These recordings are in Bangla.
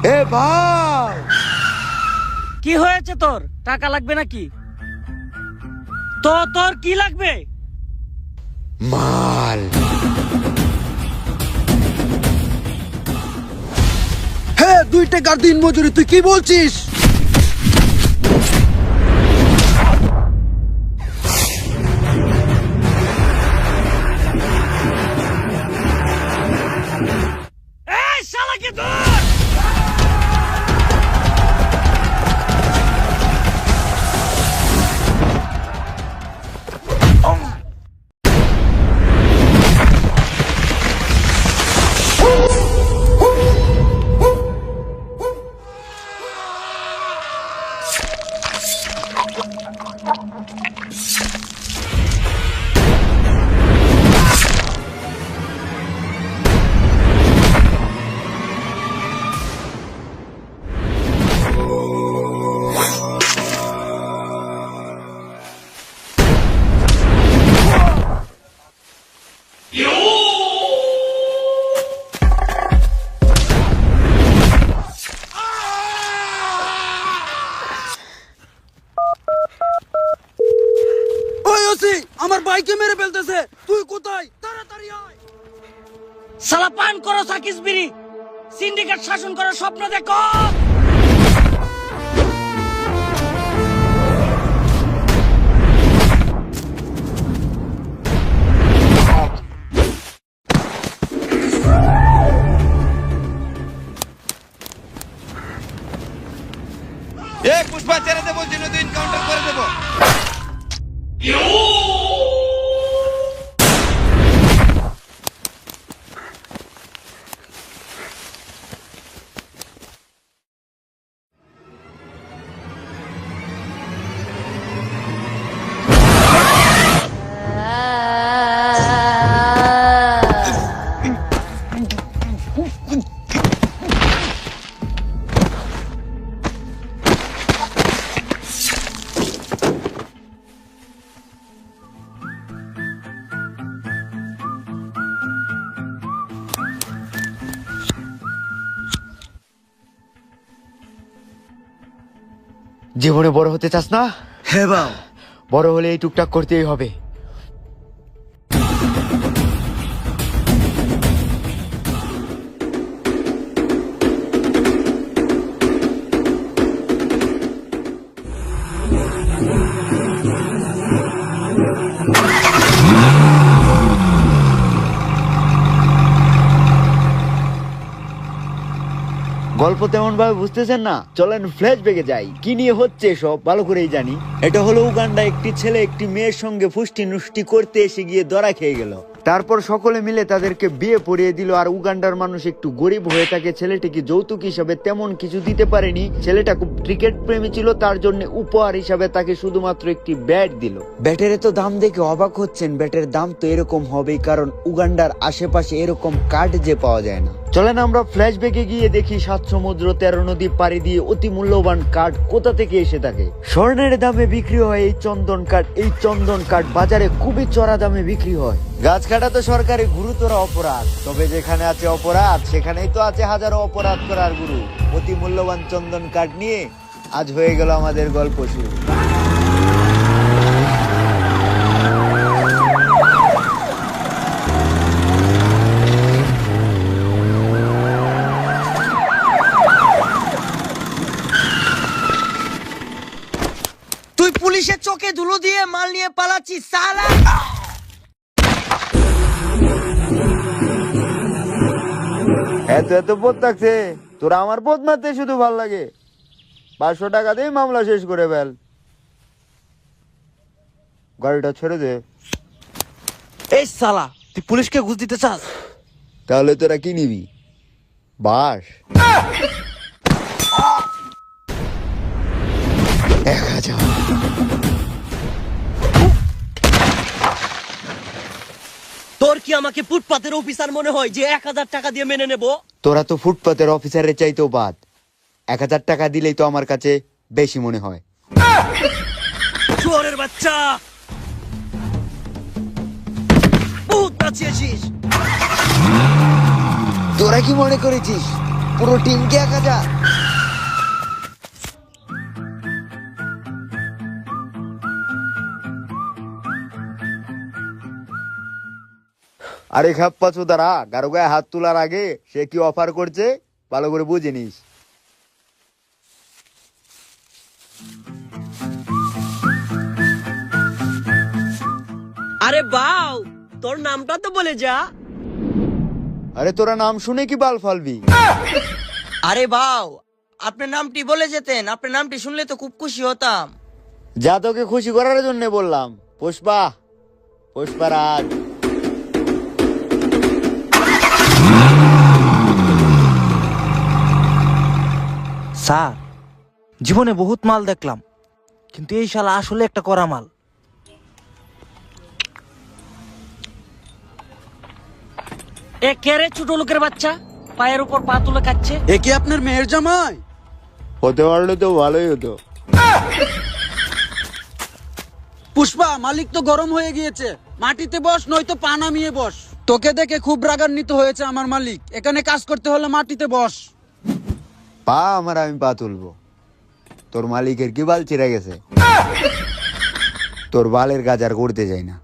এ ভাই, কি হয়েছে তোর? টাকা লাগবে নাকি? তোর কি লাগবে? মাল। হ্যাঁ, 2 টাকার দিন মজুরি। তুই কি বলছিস? এই শালাকে ধর! ওই ওসি, আমার ভাইকে মেরে ফেলতেছে। তুই কোথায়? তাড়াতাড়ি আয়। শালা পান করো সাকিস বিড়ি, সিন্ডিকেট শাসন করার স্বপ্ন দেখো। এ পুষ্পা, ছেড়ে দেবো, বলছি নতুন এনকাউন্টার করে দেবো। জীবনে বড় হতে চাস না? হ্যাঁ বাউ, বড় হলে এই টুকটাক করতেই হবে। গল্প তেমন ভাবে বুঝতেছেন না, চলেন ফ্ল্যাশব্যাকে যাই। কি নিয়ে হচ্ছে সব ভালো করেই জানি। এটা হলো উগান্ডা, একটি ছেলে একটি মেয়ের সঙ্গে ফুষ্টি নুষ্টি করতে এসে গিয়ে ধরা খেয়ে গেল। তারপর সকলে মিলে তাদেরকে বিয়ে পড়িয়ে দিল। আর উগান্ডার মানুষ একটু গরিব হয়ে থাকে, ছেলেটিকে যৌতুক হিসাবে তেমন কিছু দিতে পারেনি। ছেলেটা খুব ক্রিকেট প্রেমী ছিল, তার জন্য উপহার হিসাবে তাকে শুধুমাত্র একটি ব্যাট দিল। ব্যাটের তো দাম দেখে অবাক হচ্ছেন, ব্যাটের দাম তো এরকম হবেই, কারণ উগান্ডার আশেপাশে এরকম কার্ড যে পাওয়া যায় না। চলেন আমরা ফ্ল্যাশব্যাকে গিয়ে দেখি 7 সমুদ্র 13 নদী পাড়ি দিয়ে অতি মূল্যবান কাঠ কোথা থেকে এসে থাকে। স্বর্ণের দামে বিক্রি হয় এই চন্দন কাঠ। এই চন্দন কাঠ বাজারে খুবই চড়া দামে বিক্রি হয়। গাছ কাটা তো সরকারি গুরুতর অপরাধ, তবে যেখানে আছে অপরাধ সেখানেই তো আছে হাজারো অপরাধ করার গুরু। অতি মূল্যবান চন্দন কাঠ নিয়ে আজ হয়ে গেল আমাদের গল্প শুরু। তুই পুলিশের চোখে ধুলো দিয়ে মাল নিয়ে পালাচ্ছিস শালা। এত এত বোধ থাকছে তোরা, আমার বোধ মারতে শুধু ভাল লাগে। 500 টাকা দিয়ে মামলা শেষ করে ফেল। গাড়িটা ছেড়ে দে। এই শালা, তুই পুলিশকে ঘুষ দিতে চাস? তাহলে তোরা কি নিবি? বাস 1000। তোর কি আমাকে ফুটপাতের অফিসার মনে হয় যে 1000 টাকা দিয়ে মেনে নেব? তোরা তো ফুটপাতের অফিসারের চাইতেও বাদ। 1000 টাকা দিলেই তো আমার কাছে বেশি মনে হয়। চোরের বাচ্চা, বহুত নাচিয়েছিস। তোরা কি মনে করেছিস পুরো টিমকে 1000। আরে খাপ্পা চোদারা, কারো গায়ে হাত তোলার আগে সে কি অফার করছে ভালো করে বুঝে নিস। আরে বাউ, তোর নামটা তো বলে যা। আরে তোরা নাম শুনে কি বাল ফালবি? আরে বাউ, আপনার নামটি বলে যেতেন, আপনার নামটি শুনলে তো খুব খুশি হতাম। যা তোকে খুশি করার জন্য বললাম। পুষ্পা, পুষ্পারাজ। স্যার, জীবনে বহুত মাল দেখলাম, কিন্তু এই শালা আসলে একটা করা মাল। এ কে রে ছোট লোকের বাচ্চা, পায়ের উপর পা তুলে খাচ্ছে? এ কি আপনার মেয়ের জামাই? হতে পারলে তো ভালোই হতো। পুষ্পা, মালিক তো গরম হয়ে গিয়েছে, মাটিতে বস নয়তো পা নামিয়ে বস। তোকে দেখে খুব রাগান্বিত হয়েছে আমার মালিক, এখানে কাজ করতে হলে মাটিতে বস। পা আমার, আমি পা তুলবো? তোর মালিকের কি বাল ছিঁড়ে গেছে? তোর বালের গাজার করতে যাই না।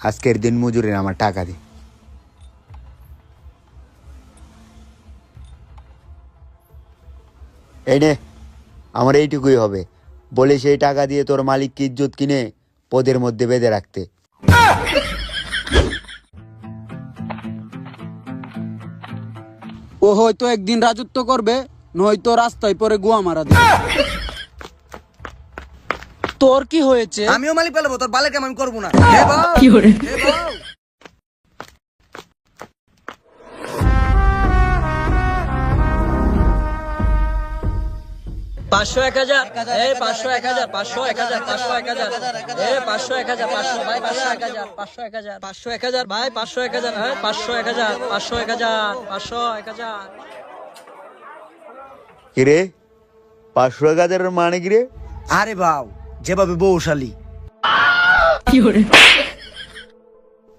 আজকের দিন মজুরির আমার টাকা দে। এই নে, আমার এইটুকুই হবে। বলে সেই টাকা দিয়ে তোর মালিককে ইজ্জত কিনে পদের মধ্যে বেঁধে রাখতে। ও হয়তো একদিন রাজত্ব করবে, নয়তো রাস্তায় পরে গুয়া মারা দেবে। তোর কি হয়েছে? আমিও মালিক পেলাবো, তোর বালের কাম আমি করবো না। কি করে? 500 1000, এই 500 1000, 500 1000, 500 1000, এই 500 1000, 500 ভাই, 500 1000, 500 1000, 500 1000 ভাই, 500 1000, হ্যাঁ 500 1000, 500 1000, 500 1000। কিরে 500,000 মানে কিরে? আরে বাউ, যেভাবে বউশালী।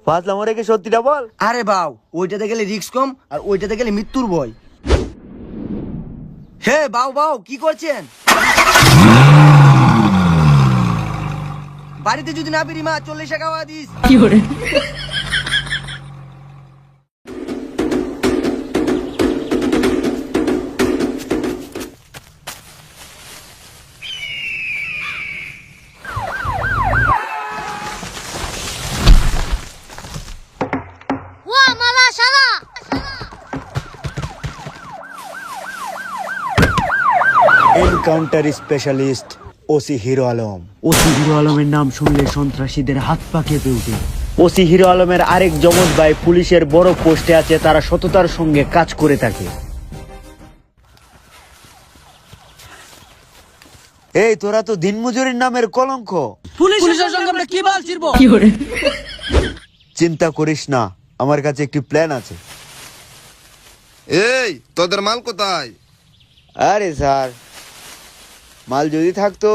ফাজলাম রেখে সত্যিটা বল। আরে বাউ, ওইটাতে গেলে রিস্ক কম আর ওইটাতে গেলে মৃত্যুর ভয়। হে বাউ বাউ, কি করছেন? বাড়িতে যদি না পেরি মা 40 টাকা দিস। কি করে? Encounter specialist OC hero Alam. OC hero আলমের নাম শুনলে সন্ত্রাসীদের হাত পা কেঁপে ওঠে। ওসি হিরো আলমের আরেক জমজ ভাই পুলিশের বড় পোস্টে আছে, তারা সততার সঙ্গে কাজ করে থাকে। এই তোরা তো দিনমজুরির নামের কলঙ্ক। পুলিশের সঙ্গে আমরা কি বাল ছিড়বো? চিন্তা করিস না, আমার কাছে একটি প্ল্যান আছে। এই তোদের মাল কোথায়? আরে স্যার, মাল যদি থাকতো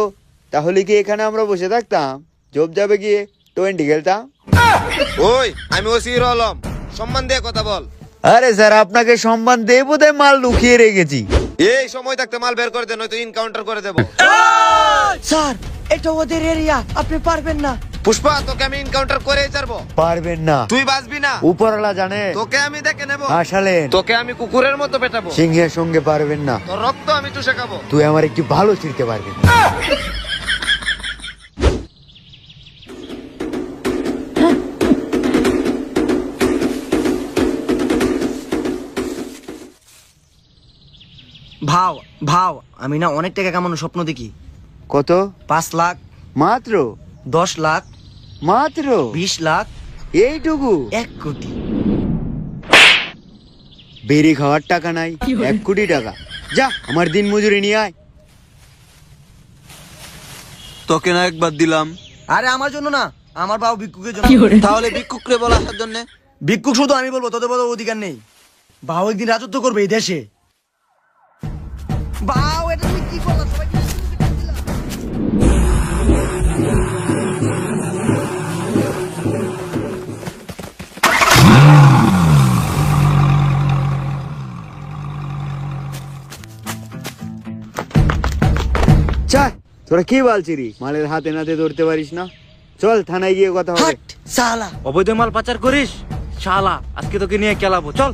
তাহলে কি এখানে আমরা বসে থাকতাম? জব যাবে গিয়ে 20 খেলতাম। ওই আমি ওসি হিরো আলম, সম্মান দিয়ে কথা বল। আরে স্যার, আপনাকে সম্মান দিয়ে বোধহয় মাল লুকিয়ে রেখেছি। এই সময় থাকতে মাল বের করে দে, নয়তো ইনকাউন্টার করে দেবো। স্যার, এটা ওদের এরিয়া, আপনি পারবেন না। পুষ্পা, তোকে আমি ইনকাউন্টার করেই ছাড়বো। পারবেন না, তুই বাঁচবি না। উপরওয়ালা জানে। তোকে আমি দেখে নেবো। আসলেন তোকে আমি কুকুরের মতো পেটাবো। সিংহের সঙ্গে পারবেন না। তোর রক্ত আমি চুষে খাবো। তুই আমার একটু ভালো ছিড়তে পারবি। ভাও ভাও, আমি না অনেক টাকা কামানোর স্বপ্ন দেখি। কত? 5 লাখ, মাত্র 10 লাখ, মাত্র 20 লাখ, এইটুকু? 1 কোটি। বেরি খাওয়ার টাকা নাই, 1 কোটি টাকা? যা আমার দিন মজুরি নিয়ে আয়। তোকে না একবার দিলাম। আরে আমার জন্য না, আমার বাবু ভিক্ষুকের জন্য। তাহলে ভিক্ষুকরে বলা আসার জন্য? ভিক্ষুক শুধু আমি বলবো, তোদের বলার অধিকার নেই। বাবু একদিন রাজত্ব করবে এই দেশে। বাউ, এটা তুমি কি করলা? সবাইকে চাই তোরা কি বলছিস মালের হাতে নাতে ধরতে পারিস না? চল থানায় গিয়ে কথা হবে। হাট সালা। অবৈধ মাল পাচার করিস শালা, আজকে তোকে নিয়ে খেলাবো, চল।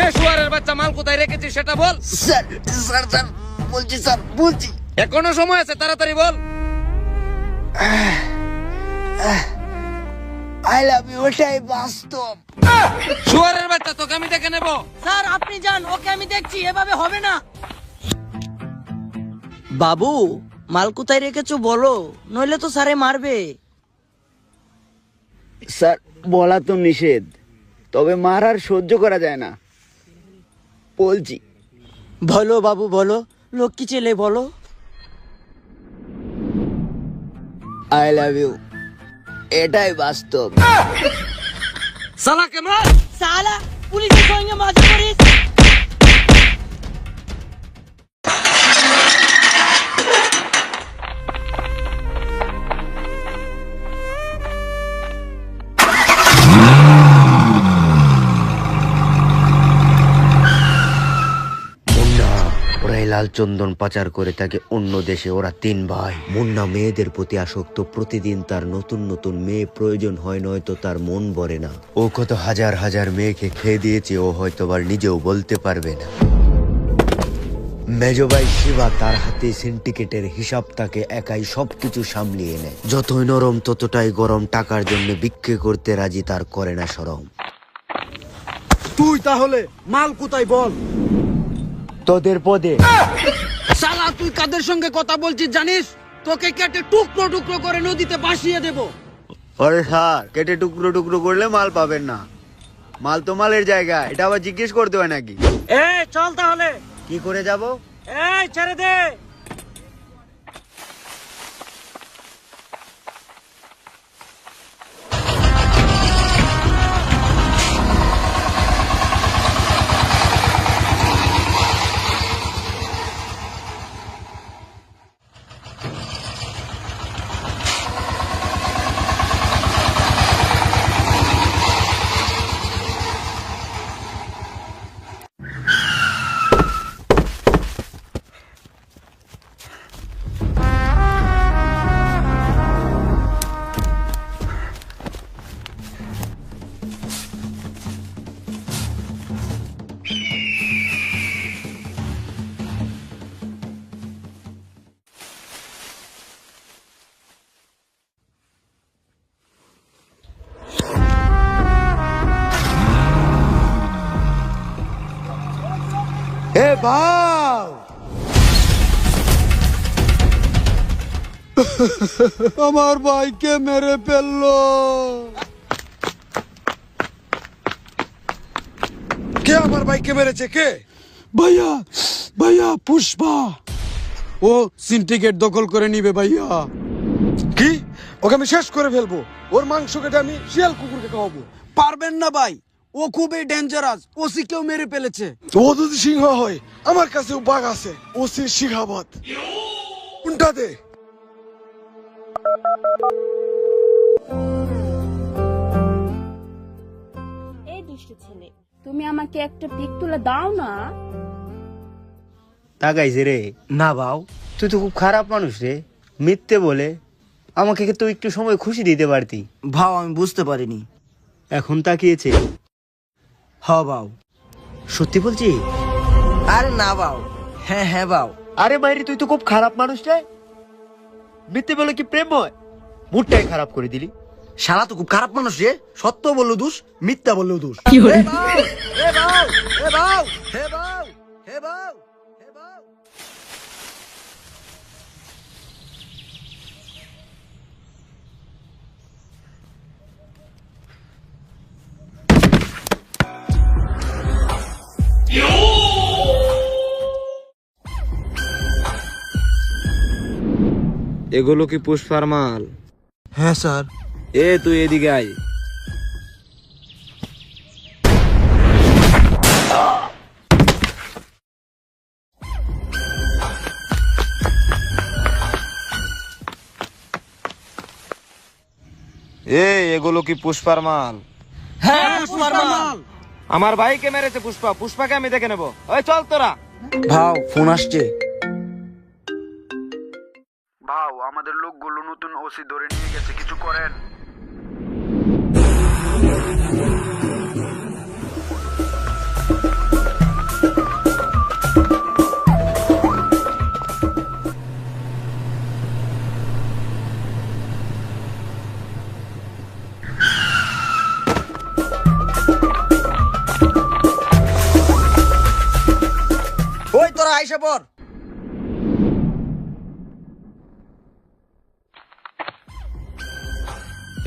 এ শুয়ারের বাচ্চা, মাল কোথায় রেখেছিস সেটা বল। স্যার স্যার স্যার বলছি স্যার বলছি। এখনো সময় আছে, তাড়াতাড়ি বল। আই লাভ ইউ, ওটাই বাস্তব। শুয়ারের বাচ্চা, তোকে আমি দেখে নেব। স্যার আপনি যান, ওকে আমি দেখছি, এভাবে হবে না। বাবু মাল কোথায় রেখেছো বলো, নইলে তো স্যারে মারবে। স্যার বলা তো নিষেধ, তবে মার আর সহ্য করা যায় না, বলছি। বলো বাবু বলো, লক্ষ্মী ছেলে বলো। আই লাভ ইউ, এটাই বাস্তব। সালাকে মার। সালা পুলিশের সঙ্গে মজা করিস। ওরাই লাল চন্দন পাচার করে থাকে অন্য দেশে। ওরা 3 ভাই। মুন্না মেয়েদের প্রতি আসক্ত, প্রতিদিন তার নতুন নতুন মেয়ে প্রয়োজন হয়, নয়তো তার মন ভরে না। ও কত হাজার হাজার মেয়েকে খেয়ে দিয়েছে, ও হয়তো আবার নিজেও বলতে পারবে না। মেজো ভাই শিবা তার হাতে সিন্ডিকেটের হিসাব, তাকে একাই সবকিছু সামলিয়ে নেয়। যতই নরম ততটাই গরম, টাকার জন্য বিক্রি করতে রাজি, তার করে না শরম। তুই তাহলে মাল কোথায় বল। তোদের পদে। শালা তুই কাদের সঙ্গে কথা বলছিস জানিস? তোকে কেটে টুকরো টুকরো করে নদীতে ভাসিয়ে দেব। আরে স্যার, কেটে টুকরো টুকরো করলে মাল পাবেন না। মাল তো মালের জায়গা, এটা আবার জিজ্ঞেস করতে হয় নাকি? চল তাহলে। কি করে যাব? ছেড়ে দে। এ ভাই, আমার ভাইকে মেরে ফেললো। কে আমার ভাইকে মেরেছে? কে? ভাইয়া ভাইয়া পুষ্পা, ও সিন্ডিকেট দখল করে নিবে ভাইয়া। কি? ওকে আমি শেষ করে ফেলবো। ওর মাংস কেটে আমি শিয়াল কুকুরকে খাওয়াবো। পারবেন না ভাই, ও খুবই ডেঞ্জারাস, ওসিকেও মেরে ফেলেছে। ও যদি সিংহ হয়, আমার কাছেও বাঘ আছে। ওসির শিখাবাদ কোনটা দে? এই দুষ্টু ছেলে, তুমি আমাকে একটা পিক তুলে দাও না। তাকাইছে রে। না বাউ, তুই তো খুব খারাপ মানুষ রে, মিথ্যে বলে। আমাকে তো একটু সময় খুশি দিতে পারতি। ভাও আমি বুঝতে পারিনি। এখন তাকিয়েছে। হ বাউ। সত্যি বলছি? আরে না বাউ, হ্যাঁ হ্যাঁ বাউ। আরে মাইরি, তুই তো খুব খারাপ মানুষ রে। মিথ্যে বলে কি প্রেম হয়? মুডটাই খারাপ করে দিলি। শালা তো খুব খারাপ মানুষ রে, সত্য বললো দোষ, মিথ্যা বললেও দোষ। এগুলো কি পুষ্পার মাল? হ্যাঁ স্যার। এ তুই এদিকে আয়। এগুলো কি পুষ্পার মাল? হ্যাঁ পুষ্পার মাল। আমার ভাইকে মেরেছে পুষ্পা, পুষ্পাকে আমি দেখে নেবো। ওই চল তোরা। ভাও ফোন আসছে। ভাও আমাদের লোকগুলো নতুন ওসি ধরে নিয়ে গেছে, কিছু করেন। ওই তোরা আইসা পর।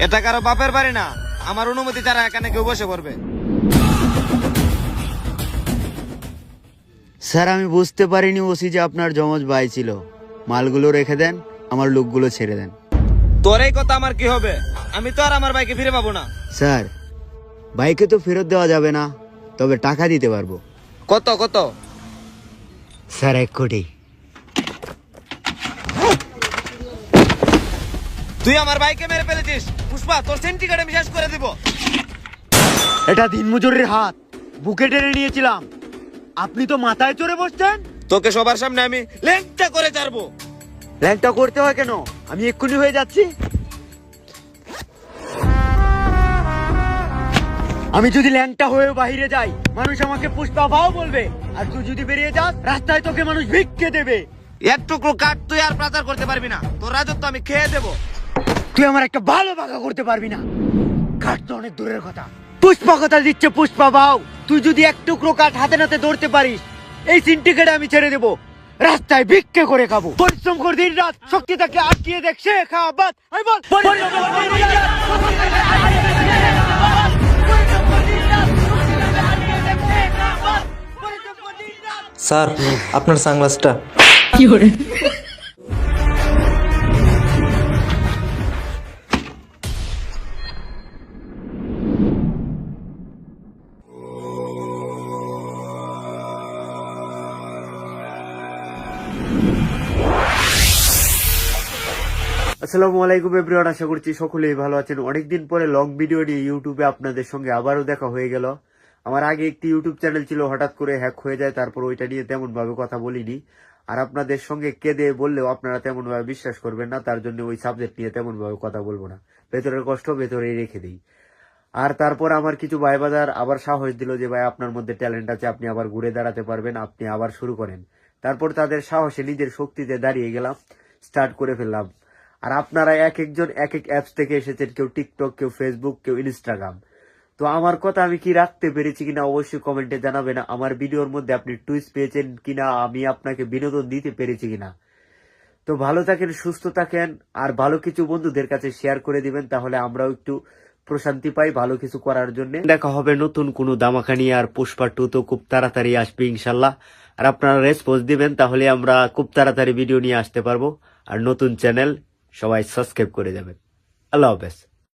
এটা কারো বাপের বাড়ি না, আমার অনুমতি ছাড়া এখানে কেউ বসে পড়বে। স্যার আমি বুঝতে পারিনি ওসি যে আপনার জমজ ভাই ছিল। মালগুলো রেখে দেন, আমার লোকগুলো ছেড়ে দেন। তোর এই কথা আমার কি হবে? আমি তো আর আমার ভাইকে ফিরে পাবো না। স্যার বাইকে তো ফেরত দেওয়া যাবে না, তবে টাকা দিতে পারবো। কত কত? স্যার 1 কোটি। তুই আমার ভাইকে মেরে ফেলেছিস পুষ্পা, তোর সিন্ডিকেট আমি শেষ করে দিব। এটা দিনমজুরের হাত, বুকে টেনে নিয়েছিলাম, আপনি তো মাথায় চড়ে বসছেন। তোকে সবার সামনে আমি লেংটা করে ছাড়বো। ল্যাংটা করতে হয় কেন? আমি এক্ষুনি হয়ে যাচ্ছি। আমি যদি ল্যাংটা হয়ে বাইরে যাই, মানুষ আমাকে পুষ্পা ভাও বলবে, আর তুই যদি বেরিয়ে যাস, রাস্তায় তোকে মানুষ ভিক্ষে দেবে। এক টুকরো কাঠ তুই আর প্রচার করতে পারবি না, তোর রাজত্ব আমি খেয়ে দেবো। তুই আমার একটা ভালো বাঁকা করতে পারবি না। কাঠ তো অনেক দূরের কথা, পুষ্পা কথা দিচ্ছে পুষ্পা ভাও। তুই যদি এক টুকরো কাঠ হাতে নাতে ধরতে পারিস, এই সিন্ডিকেটে আমি ছেড়ে দেবো, রাস্তায় ভিক্ষে করে খাবো। পরিশ্রম করে দিন রাত, শক্তি তাকে আটকিয়ে দেখ, সে খাবাত। আমি বল পরিশ্রম করে দিন রাত, শক্তি তাকে আটকিয়ে দেখ, সে খাবাত। পরিশ্রম করে দিন রাত, শক্তি তাকে আটকিয়ে দেখ, সে খাবাত। পরিশ্রম করে দিন রাত। স্যার আপনার সানগ্লাসটা। আসসালামু আলাইকুম এভরিওয়ান, আশা করছি সকলেই ভালো আছেন। অনেকদিন পরে লং ভিডিও নিয়ে ইউটিউবে আপনাদের সঙ্গে আবারও দেখা হয়ে গেল। আমার আগে একটি ইউটিউব চ্যানেল ছিল, হঠাৎ করে হ্যাক হয়ে যায়, তারপর ওইটা নিয়ে তেমন ভাবে কথা বলিনি। আর আপনাদের সঙ্গে কেঁদে বললেও আপনারা তেমন ভাবে বিশ্বাস করবেন না, তার জন্য ওই সাবজেক্ট নিয়ে তেমন ভাবে কথা বলবো না। ভেতরের কষ্ট ভেতরেই রেখে দিই। আর তারপর আমার কিছু ভাই বাজার আবার সাহস দিল যে ভাই আপনার মধ্যে ট্যালেন্ট আছে, আপনি আবার ঘুরে দাঁড়াতে পারবেন, আপনি আবার শুরু করেন। তারপর তাদের সাহসে নিজের শক্তিতে দাঁড়িয়ে গেলাম, স্টার্ট করে ফেললাম। আর আপনারা এক একজন এক এক অ্যাপস থেকে এসেছেন, কেউ টিকটক, কেউ ফেসবুক, কেউ ইনস্টাগ্রাম। তো আমার কথা আমি কি রাখতে পেরেছি কিনা অবশ্যই কমেন্টে জানাবেন। আমার ভিডিওর মধ্যে আপনি টুইস্ট পেয়েছেন কিনা, আমি আপনাকে বিনোদন দিতে পেরেছি কিনা। তো ভালো থাকেন, সুস্থ থাকেন, আর ভালো কিছু বন্ধুদের কাছে শেয়ার করে দিবেন, তাহলে আমরাও একটু প্রশান্তি পাই ভালো কিছু করার জন্য। দেখা হবে নতুন কোনো দামাখা নিয়ে, আর পুষ্পা 2 তো খুব তাড়াতাড়ি আসবে ইনশাল্লাহ। আর আপনারা রেসপন্স দিবেন, তাহলে আমরা খুব তাড়াতাড়ি ভিডিও নিয়ে আসতে পারবো। আর নতুন চ্যানেল সবাই সাবস্ক্রাইব করে যাবেন। আল্লাহ হাফেজ।